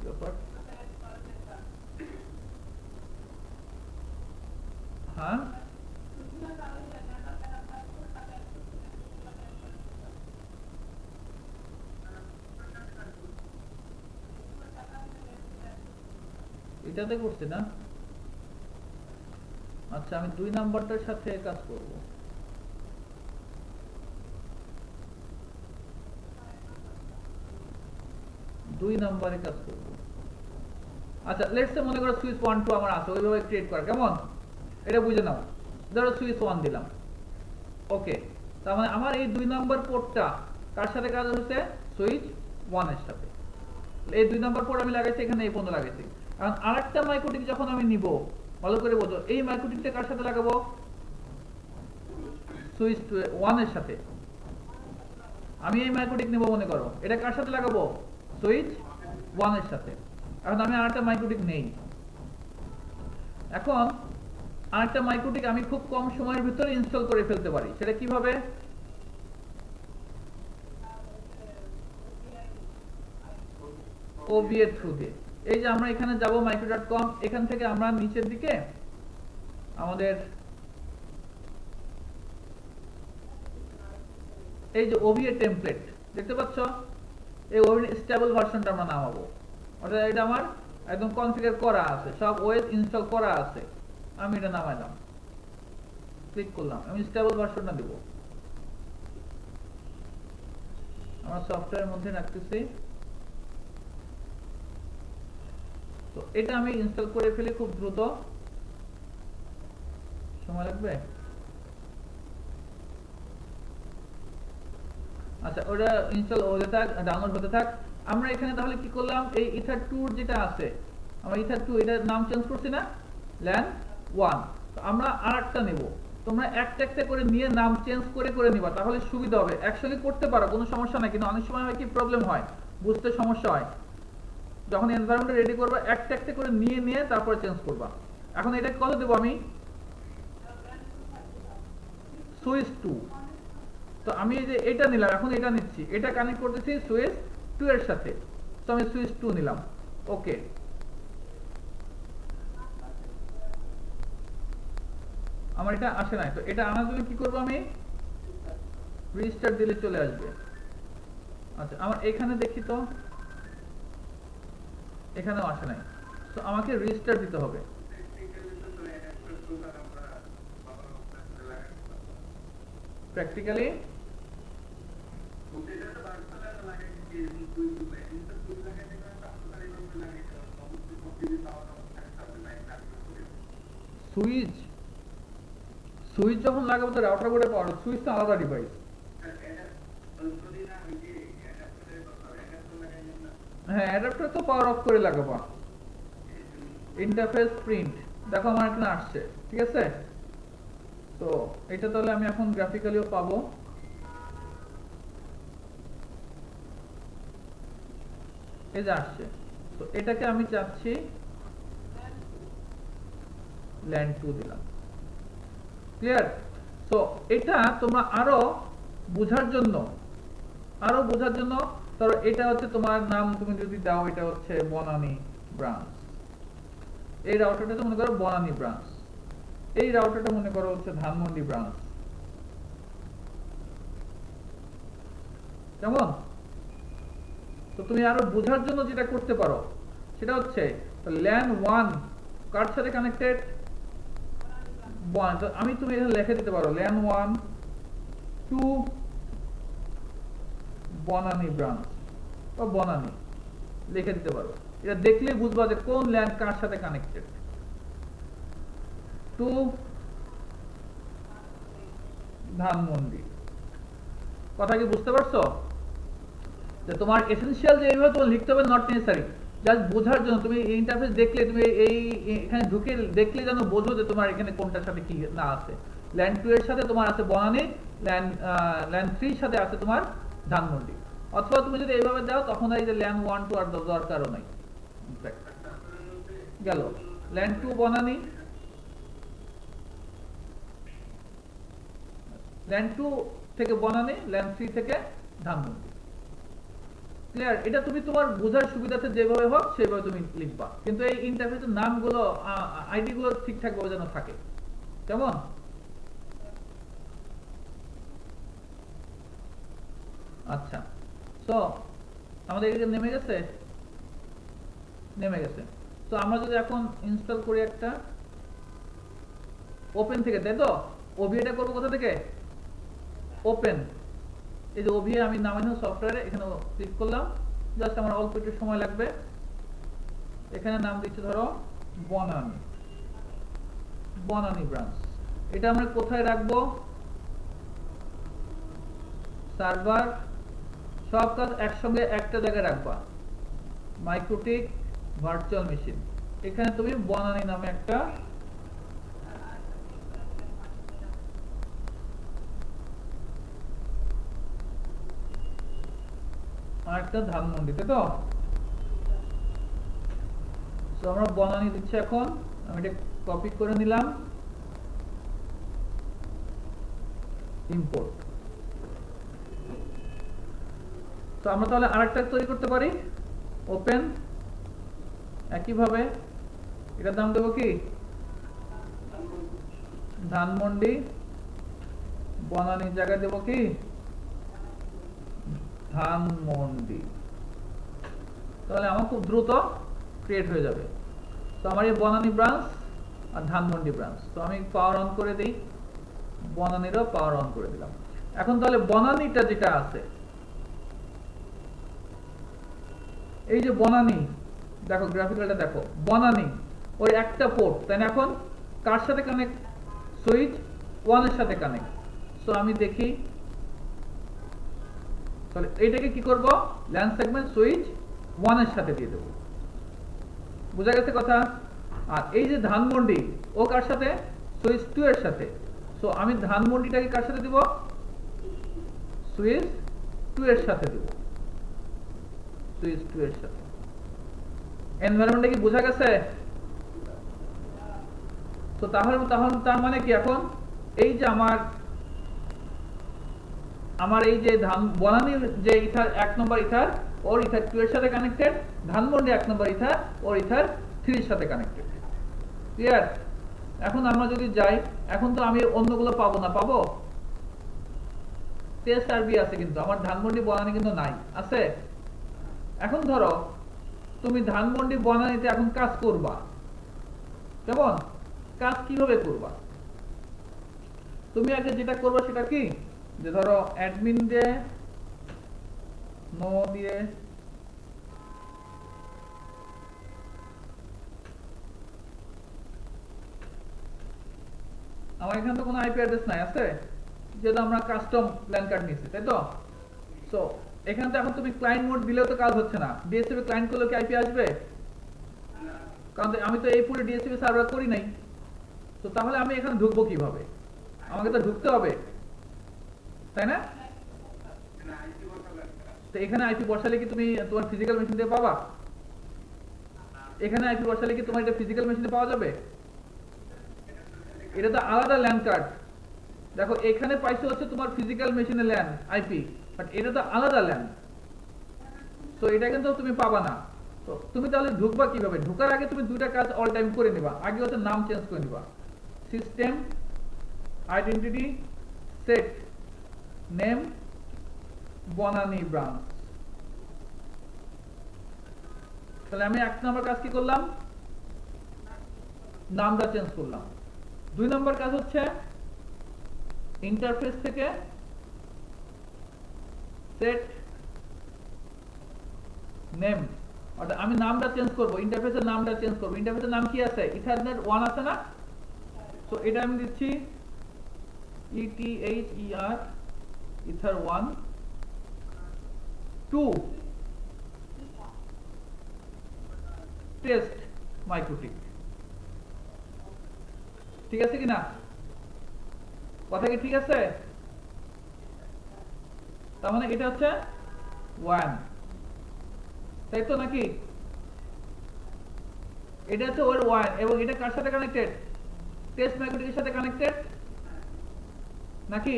ব্যাপার। হ্যাঁ এটাতে করছে না, আচ্ছা আমি 2 নাম্বারটার সাথে কাজ করব। 2 নাম্বারে কাজ করব। আচ্ছা লেটস সে মনে করো সুইচ 1 2 আমার আছে ওইভাবে ক্রিয়েট করা কেমন এটা বুঝে নাও। ধরো সুইচ 1 দিলাম, ওকে, তার মানে আমার এই 2 নাম্বার পোর্টটা কার সাথে কাজ হচ্ছে? সুইচ 1 এর সাথে। এই 2 নাম্বার পোর্ট আমি লাগাইছি এখানে, এই পর্যন্ত লাগাইছি। এখন আরেকটা মাইক্রোটিক যখন আমি নিব, ভালো করে বোঝো, এই মাইক্রোটিকটা কার সাথে লাগাবো? সুইচ 1 এর সাথে। আমি এই মাইক্রোটিক নেব মনে করো, এটা কার সাথে লাগাবো? সুইচ 1 এর সাথে। এখন আমি আরেকটা মাইক্রোটিক নেই। এখন আরেকটা মাইক্রোটিক আমি খুব কম সময়ের ভিতরে ইনস্টল করে ফেলতে পারি, সেটা কিভাবে? ওবি এর থ্রু দিয়ে। এই যে আমরা এখানে যাব micro.com, এখান থেকে আমরা নিচের দিকে আমাদের এই যে ওবি এর টেমপ্লেট দেখতে পাচ্ছ, এই ওবি স্টেবল ভার্সনটা আমরা নামাবো। অর্থাৎ এটা আমার একদম কনফিগার করা আছে, সব ওএস ইনস্টল করা আছে। আমি এটা নামাইলাম, ক্লিক করলাম, আমি স্টেবল ভার্সনটা দেব। আমার সফটওয়্যারের মধ্যে রাখতেছি। তো এটা আমি ইনস্টল করে ফেলি খুব দ্রুত, সময় লাগবে। আচ্ছা ওটা ইনস্টল হতে থাক, ডাউনলোড হতে থাক। আমরা এখানে তাহলে কি করলাম, এই ইথার 2 যেটা আছে, আমরা ইথার 2 এটার নাম চেঞ্জ করছি না, ল্যান 1। তো আমরা আরেকটা নেব, তোমরা একটা একটা করে নিয়ে নাম চেঞ্জ করে করে নিবা, তাহলে সুবিধা হবে। একসঙ্গে করতে পারো, কোনো সমস্যা নাই, কিন্তু অনেক সময় হয় কি প্রবলেম হয়, বুঝতে সমস্যা হয়। যখন এনভায়রনমেন্ট রেডি করবা একটা একটা করে নিয়ে নিয়ে তারপরে চেঞ্জ করবা। এখন এটা কত দেব আমি? সুইচ 2। তো আমি এই যে এটা নিলাম, এখন এটা নিচ্ছি, এটা কানেক্ট করতেছি সুইচ 2 এর সাথে। তো আমি সুইচ 2 নিলাম, ওকে। আমার এটা আসে নাই, তো এটা আনার জন্য কি করব, আমি রিস্টার্ট দিলে চলে আসবে। আচ্ছা আমার এখানে দেখি তো, এখানেও আসে নাই, তো আমাকে রিস্টার্ট দিতে হবে। প্র্যাকটিক্যালি সুইচ সুইচ যখন লাগাবো তো রাউটার বোর্ডে পাওয়ার, সুইচ তো আলাদা ডিভাইস। হ্যাঁ অ্যাডাপ্টার তো পাওয়ার অফ করে লাগাবো। ইন্টারফেস প্রিন্ট দেখো আমার এখানে আসছে, ঠিক আছে। তো এটা তাহলে আমি এখন গ্রাফিক্যালিও পাবো। এই যে আসছে, তো এটাকে আমি চাচ্ছি ল্যান্ড 2 দিলাম, ক্লিয়ার। তো এটা তোমরা আরো বোঝার জন্য ধরো এটা হচ্ছে তোমার নাম, তুমি যদি দাও এটা হচ্ছে বনানী ব্রাঞ্চ, এই রাউটারটা মনে করো বনানী ব্রাঞ্চ, এই রাউটারটা মনে করো হচ্ছে ধানমন্ডি ব্রাঞ্চ, কেমন? তো তুমি আরো বোঝার জন্য যেটা করতে পারো সেটা হচ্ছে ল্যান 1 কার সাথে কানেক্টেড? আমি তুমি এখানে লিখে দিতে পারো ল্যান 1 টু বনানী ব্রাঞ্চ বা বনানী লিখে দিতে পারো। এটা দেখলে বুঝবা যে কোন ল্যান কার সাথে কানেক্টেড। টু ধানমন্ডি, কথা কি বুঝতে পারছো? যে তোমার এসেনশিয়াল যে এইভাবে তোমার লিখতে হবে নট নেসেসারি, জাস্ট বোঝার জন্য। তুমি এই ইন্টারফেস দেখলে, তুমি এই এখানে ঢুকে দেখলে যেন বোঝো যে তোমার এখানে কোনটার সাথে কি না আছে। ল্যান্ড 2 এর সাথে তোমার আছে বনানী, ল্যান্ড 3 এর সাথে আছে তোমার ধানমন্ডি। অথবা তুমি যদি এইভাবে দাও তখন এই যে ল্যান্ড 1 2 আর দরকারও নাই। গেল ল্যান্ড 2 বনানী, ল্যান্ড 2 থেকে বনানী, ল্যান্ড 3 থেকে ধানমন্ডি, ক্লিয়ার। এটা তুমি তোমার বোঝার সুবিধাতে যেভাবে হোক সেভাবে তুমি লিখবা, কিন্তু এই ইন্টারফেসের নামগুলো আইডি গুলো ঠিকঠাক ভাবে যেন থাকে, কেমন? আচ্ছা তো আমাদের এটা নেমে গেছে, তো আমরা যদি এখন ইনস্টল করি একটা, ওপেন থেকে, তাই তো? ওভিএটা করবো কোথা থেকে? ওপেন। এই যে ওভিএ আমি নামানো সফটওয়্যারে, এখানে ক্লিক করলাম, জাস্ট আমার অল্প একটু সময় লাগবে। এখানে নাম দিচ্ছি ধরো বনানী, বনানী ব্রাঞ্চ। এটা আমরা কোথায় রাখবো? সার্ভার, সব কাজ একসঙ্গে একটা জায়গায় রাখবা, মাইক্রোটিক ভার্চুয়াল মেশিন। এখানে তুমি বনানী নামে একটা ধানমন্ডি, তাই তো? আমরা বনানী দিচ্ছি। এখন আমি এটা কপি করে নিলাম, ইম্পোর্ট। তো আমরা তাহলে আরেকটা তৈরি করতে পারি, ওপেন। একইভাবে এটার দাম দেবো কি? ধানমন্ডি। বনানীর জায়গায় দেবো কি? ধানমন্ডি। তাহলে আমার খুব দ্রুত ক্রিয়েট হয়ে যাবে। তো আমার এই বনানী ব্রাঞ্চ আর ধানমন্ডি ব্রাঞ্চ। তো আমি পাওয়ার অন করে দিই, বনানীরও পাওয়ার অন করে দিলাম। এখন তাহলে বনানীটা যেটা আছে, এই যে বনানী, দেখো গ্রাফিক্যালটা দেখো, বনানী ওই একটা পোর্ট, তাই না? এখন কার সাথে কানেক্ট? সুইচ 1 এর সাথে কানেক্ট। সো আমি দেখি, তাহলে এইটাকে কি করব? ল্যান সেগমেন্ট সুইচ 1 এর সাথে দিয়ে দেব। বুঝা গেছে কথা? আর এই যে ধানমন্ডি, ও কার সাথে? সুইচ 2 এর সাথে। সো আমি ধানমন্ডিটাকে কার সাথে দিব? সুইচ 2 এর সাথে দিব, সুইচ 2 এর সাথে। এনভায়রনমেন্টটা কি বোঝা গেছে? তো তাহলে তার মানে কি? এখন এই যে আমার এই যে বনানীর যে ইথার 1 নম্বর ইথার, ওর ইথার 2 এর সাথে কানেক্টেড, ধানমন্ডি 1 নম্বর ইথার, ওর ইথার 3 এর সাথে কানেক্টেড। ক্লিয়ার? এখন আমরা যদি যাই, এখন তো আমি অন্যগুলো পাবো না, পাবো? টেস্ট আরবি আছে, কিন্তু আমার ধানমন্ডি বনানী কিন্তু নাই, আছে? এখন ধরো তুমি ধানমন্ডি বনানীতে এখন কাজ করবা, কেমন? কাজ কিভাবে করবা? তুমি আগে যেটা করবা সেটা কি, যে ধরো অ্যাডমিন দিয়ে নো দিয়ে আমার এখানে তো কোনো আইপি অ্যাড্রেস নাই, আছে? যেহেতু আমরা কাস্টম ল্যান কার্ড নিচ্ছি, তাই তো? সো এখানে তো এখন তুমি ক্লায়েন্ট মোড দিলেও তো কাজ হচ্ছে না। ডিএসসিপি ক্লায়েন্ট করলে কি আইপি আসবে? কারণ আমি তো এই পুরো ডিএসসিপি সার্ভার করি নাই। তো তাহলে আমি এখানে ঢুকবো কিভাবে? আমাকে তো ঢুকতে হবে, তাই না? তো এখানে আইপি বসালে কি তুমি তোমার ফিজিক্যাল মেশিন দিয়ে পাবা? এখানে আইপি বসালে কি তোমার এটা ফিজিক্যাল মেশিনে পাওয়া যাবে? এটা তো আলাদা ল্যান কার্ড। দেখো এখানে পাইছো হচ্ছে তোমার ফিজিক্যাল মেশিনে ল্যান আইপি, বাট এটা তো আলাদা ল্যান। তো এটা কিন্তু তুমি পাবা না। তো তুমি তাহলে ঢুকবা কিভাবে? ঢোকার আগে তুমি দুইটা কাজ অল টাইম করে নিবা। আগে হচ্ছে নাম চেঞ্জ করে নিবা, system identity set name Banani branch. তাহলে আমি 1 নম্বর কাজ কি করলাম? নামটা চেঞ্জ করলাম। 2 নম্বর কাজ হচ্ছে ইন্টারফেস থেকে সেট নেম, অর্থাৎ আমি নামটা চেঞ্জ করব, ইন্টারফেসের নামটা চেঞ্জ করব। ইন্টারফেসের নাম কি আছে? ইথারনেট 1 আছে না? তো এটা আমি দিচ্ছি ETHER ইথার 1 2 টেস্ট মাইক্রোটিক। ঠিক আছে কিনা? কথা কি ঠিক আছে? তার মানে এটা হচ্ছে 1, তাই তো নাকি? এটা হচ্ছে ওর 1, এবং এটা কার সাথে কানেক্টেড? টেস্ট মাইক্রোটিকের সাথে কানেক্টেড নাকি?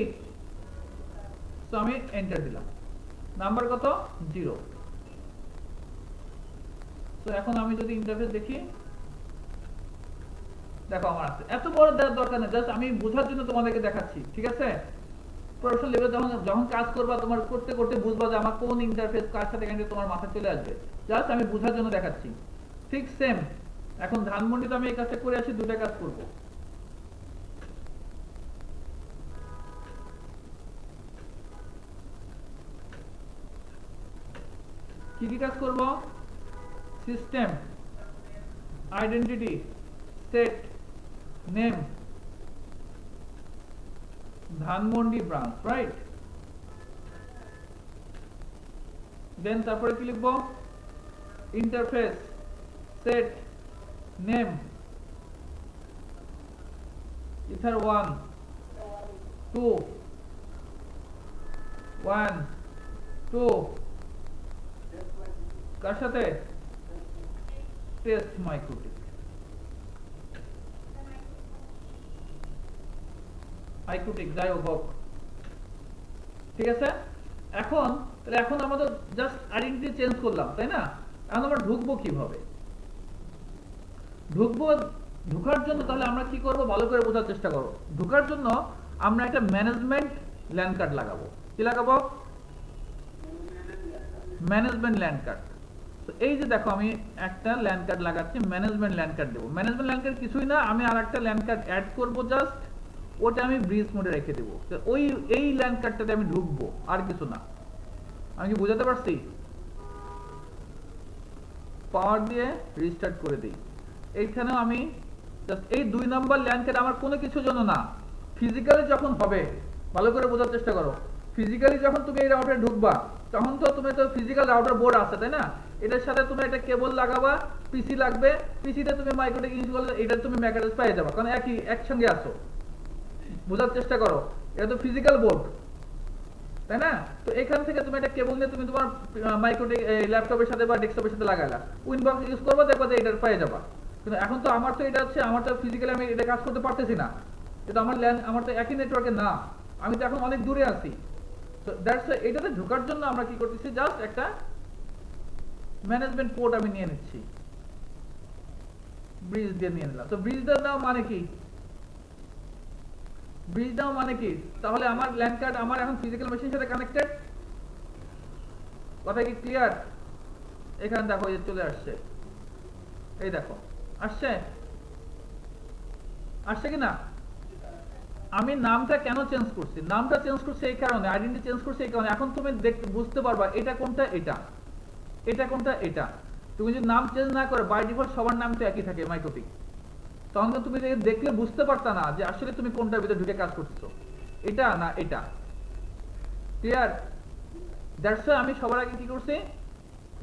তো আমি এন্টার দিলাম। নাম্বার কত? 0। তো এখন আমি যদি ইন্টারফেস দেখি, দেখো আমার আছে। এত বড় দেওয়ার দরকার নেই, জাস্ট আমি বোঝার জন্য তোমাদেরকে দেখাচ্ছি, ঠিক আছে? প্রফেশনাল লেভেলে যখন কাজ করবা, তোমার করতে করতে বুঝবা যে আমার কোন ইন্টারফেস কার সাথে কানেক্টেড, তোমার মাথায় চলে আসবে। জাস্ট আমি বোঝার জন্য দেখাচ্ছি। ঠিক সেম এখন ধানমন্ডিতে আমি এই কাজটা করে আসি, দুটো কাজ করব। কি কি কাজ করব? System, identity, set, name, Dhanmondi branch, right? Then তারপরে কি লিখবো? ইন্টারফেস, সেট, নেম, ether 1 2 1 2 কার সাথে? টেস্ট মাইক্রোটিক, আইক্রোটিক যাই হোক, ঠিক আছে? এখন তাহলে এখন আমাদের জাস্ট আইডেন্টিটি চেঞ্জ করলাম, তাই না? এখন আমরা ঢুকবো কিভাবে? ঢোকার জন্য তাহলে আমরা কি করব ভালো করে বোঝার চেষ্টা করো। ঢোকার জন্য আমরা একটা ম্যানেজমেন্ট ল্যান্ড কার্ড লাগাবো। কি লাগাবো? Management land card. তো এই যে দেখো আমি একটা ল্যান্ড কার্ড লাগাচ্ছি, ম্যানেজমেন্ট ল্যান্ড কার্ড দেবো। ম্যানেজমেন্ট ল্যান্ড কার্ড কিছুই না, আমি আর একটা ল্যান্ড কার্ড অ্যাড করব, জাস্ট ওটা আমি ব্রিজ মোডে রেখে দেবো। ওই এই ল্যান্ড কার্ডটাতে আমি ঢুকবো, আর কিছু না। আমি কি বোঝাতে পারছি? পাওয়ার দিয়ে রিস্টার্ট করে দিই। এইখানেও আমি জাস্ট এই 2 নাম্বার ল্যান্ড কার্ড আমার কোনো কিছুর জন্য না, ফিজিক্যালি যখন হবে, ভালো করে বোঝার চেষ্টা করো। ফিজিক্যালি যখন তুমি এই রাউটারে ঢুকবা, তখন তো তুমি তো ফিজিক্যাল রাউটার বোর্ড আছে, তাই না? এটার সাথে তুমি একটা কেবল লাগাবা, পিসি লাগবে, পিসিতে তুমি মাইক্রোটিক ইনস্টল করলে এটা তুমি ম্যাক অ্যাড্রেস পেয়ে যাবে, কারণ একসঙ্গে আসো। বোঝার চেষ্টা করো, এটা তো ফিজিক্যাল বোর্ড, তাই না? তো এখান থেকে তুমি একটা কেবল নিয়ে তুমি তোমার মাইক্রোটিক ল্যাপটপের সাথে বা ডেস্কটপের সাথে লাগালা, উইনবক্স ইউজ করবা, দেখবা যে এটা পেয়ে যাবা। কিন্তু এখন তো আমার তো এটা হচ্ছে, আমার তো ফিজিক্যালি আমি এটা কাজ করতে পারতেছি না, কিন্তু আমার তো একই নেটওয়ার্কে না, আমি তো এখন অনেক দূরে আছি। তো দ্যাটস এটাতে ঢোকার জন্য আমরা কি করতেছি, জাস্ট একটা ম্যানেজমেন্ট পোর্ট আমি নিয়ে নিচ্ছি, ব্রিজ দিয়ে নিয়ে নিলাম। তো ব্রিজ দেওয়া মানে কি? ব্রিজ দেওয়া মানে কি? তাহলে আমার ল্যান্ড কার্ড আমার এখন ফিজিক্যাল মেশিনের সাথে কানেক্টেড। কথা কি ক্লিয়ার? এখানে দেখো এই চলে আসছে, এই দেখো আসছে, আসছে কি না? আমি নামটা কেন চেঞ্জ করছি? নামটা চেঞ্জ করছি এই কারণে, আইডেন্টিটি চেঞ্জ করছি এই কারণে, এখন তুমি বুঝতে পারবা এটা কোনটা, এটা কোনটা, এটা। তুমি যদি নাম চেঞ্জ না করে, বাই ডিফল্ট সবার নাম তো একই থাকে মাইক্রোটিক, তখন তো তুমি দেখলে বুঝতে পারতা না যে আসলে তুমি কোনটার ভিতরে ঢুকে কাজ করতেছো, এটা না এটা। ক্লিয়ার? দ্যাটস ওয়াই আমি সবার আগে কি করছি,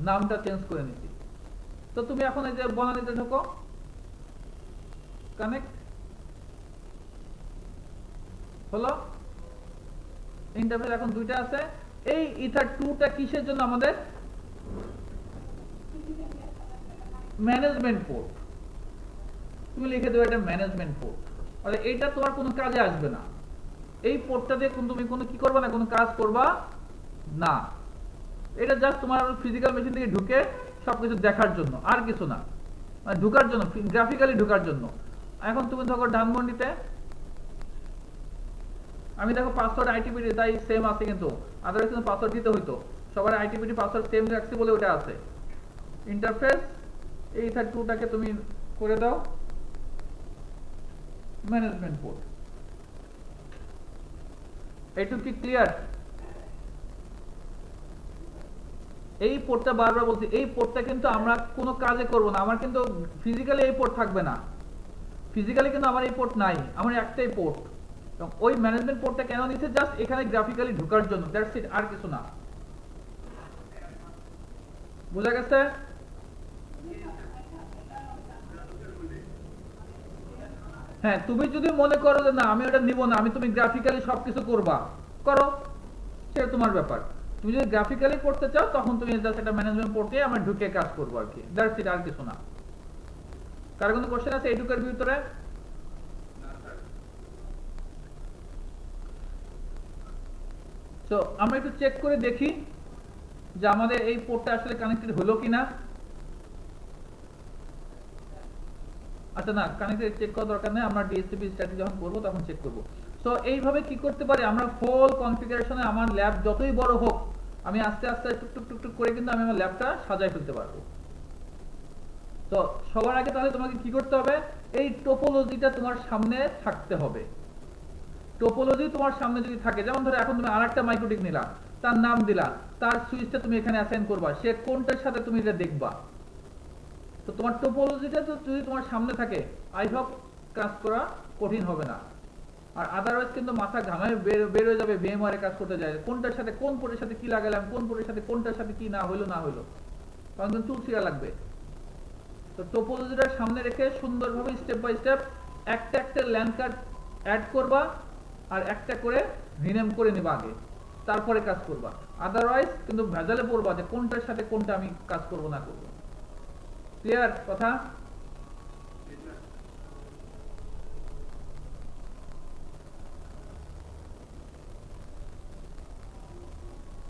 নামটা চেঞ্জ করে নিছি। তো তুমি এখন এই যে বনানীতে ঢোকো, কানেক্ট হলো, ইন্টারফেস এখন 2টা আছে। এই ইথার 2টা কিসের জন্য আমাদের? Management port. তুমি লিখে দেবে এটা ম্যানেজমেন্ট পোর্ট, আর এটা তোমার কোনো কাজে আসবে না। এই পোর্টটা দিয়ে তুমি কোনো কি করবা না, কোনো কাজ করবা না। এটা জাস্ট তোমার ফিজিক্যাল মেশিন থেকে ঢুকে সবকিছু দেখার জন্য, আর কিছু না, মানে ঢুকার জন্য, গ্রাফিক্যালি ঢুকার জন্য। এখন তুমি ধরো ধানমন্ডিতে, আমি দেখো পাসওয়ার্ড আইটিপিটি তাই সেম আছে, কিন্তু আদারওয়াইজ কিন্তু পাসওয়ার্ড দিতে হইতো। সবার আইটিপিটি পাসওয়ার্ড সেম রাখছি বলে ওটা আছে। ইন্টারফেস এই ইথার 2টাকে তুমি করে দাও ম্যানেজমেন্ট পোর্ট। এইটুকু কি ক্লিয়ার? এই পোর্টটা বারবার বলছি, এই পোর্টটা কিন্তু আমরা কোনো কাজে করব না, আমার কিন্তু ফিজিক্যালি এই পোর্ট থাকবে না। ফিজিক্যালি কিন্তু আমার এই পোর্ট নাই, আমার একটাই পোর্ট। ওই ম্যানেজমেন্ট পোর্টটা কেন নিচ্ছে? জাস্ট এখানে গ্রাফিক্যালি ঢোকার জন্য, দ্যাটস ইট, আর কিছু না। বুঝা গেছে? হ্যাঁ, তুমি যদি মনে করো যে না আমি ওটা নিব না, তুমি গ্রাফিক্যালি সবকিছু করবা, করো, সেটা তোমার ব্যাপার। তুমি যদি গ্রাফিক্যালি করতে চাও, তখন তুমি জাস্ট একটা ম্যানেজমেন্ট পোর্টে আমরা ঢুকে কাজ করবো আর কি, দ্যাটস ইট, আর কিছু না। কার কোনো কোশ্চেন আছে এইটুকুর ভিতরে? তো আমরা একটু চেক করে দেখি যে আমাদের এই পোর্টটা আসলে কানেক্টেড হলো কিনা। আচ্ছা না, কানেক্টেড চেক করার দরকার নেই, আমরা ডিএসসিপি স্ট্র্যাটেজি যখন করবো তখন চেক করবো। সো এইভাবে কি করতে পারি আমরা, ফুল কনফিগারেশনে আমার ল্যাব যতই বড় হোক, আমি আস্তে আস্তে টুক টুক টুক করে কিন্তু আমি আমার ল্যাবটা সাজায় ফেলতে পারবো। তো সবার আগে তাহলে তোমাকে কি করতে হবে, এই টোপোলজিটা তোমার সামনে থাকতে হবে। টোপোলজি তোমার সামনে যদি থাকে, যেমন ধরো এখন তুমি আরেকটা মাইক্রোটিক নিলা, তার নাম দিলা, তার সুইচটা তুমি এখানে অ্যাসাইন করবা, সে কোনটার সাথে তুমি এটা দেখবা। তো তোমার টোপোলজিটা তো যদি তোমার সামনে থাকে, আই হোপ কাজ করা কঠিন হবে না। আর আদারওয়াইজ কিন্তু মাথা ঘামায় বের হয়ে যাবে ভিএমআর এ কাজ করতে যায়, কোনটার সাথে কোন পোর্টের সাথে কি লাগালাম, কোন পোর্টের সাথে কোনটার সাথে কি না হইলো তখন কিন্তু চুলছিরা লাগবে। তো টোপোলজিটা সামনে রেখে সুন্দরভাবে স্টেপ বাই স্টেপ একটা ল্যান্ড কার্ড অ্যাড করবা, আর একটা করে রিনেম করে নিবা আগে, তারপরে কাজ করবা। আদারওয়াইজ কিন্তু ভেজালে পড়বা যে কোনটার সাথে কোনটা আমি কাজ করব না করব। ক্লিয়ার কথা?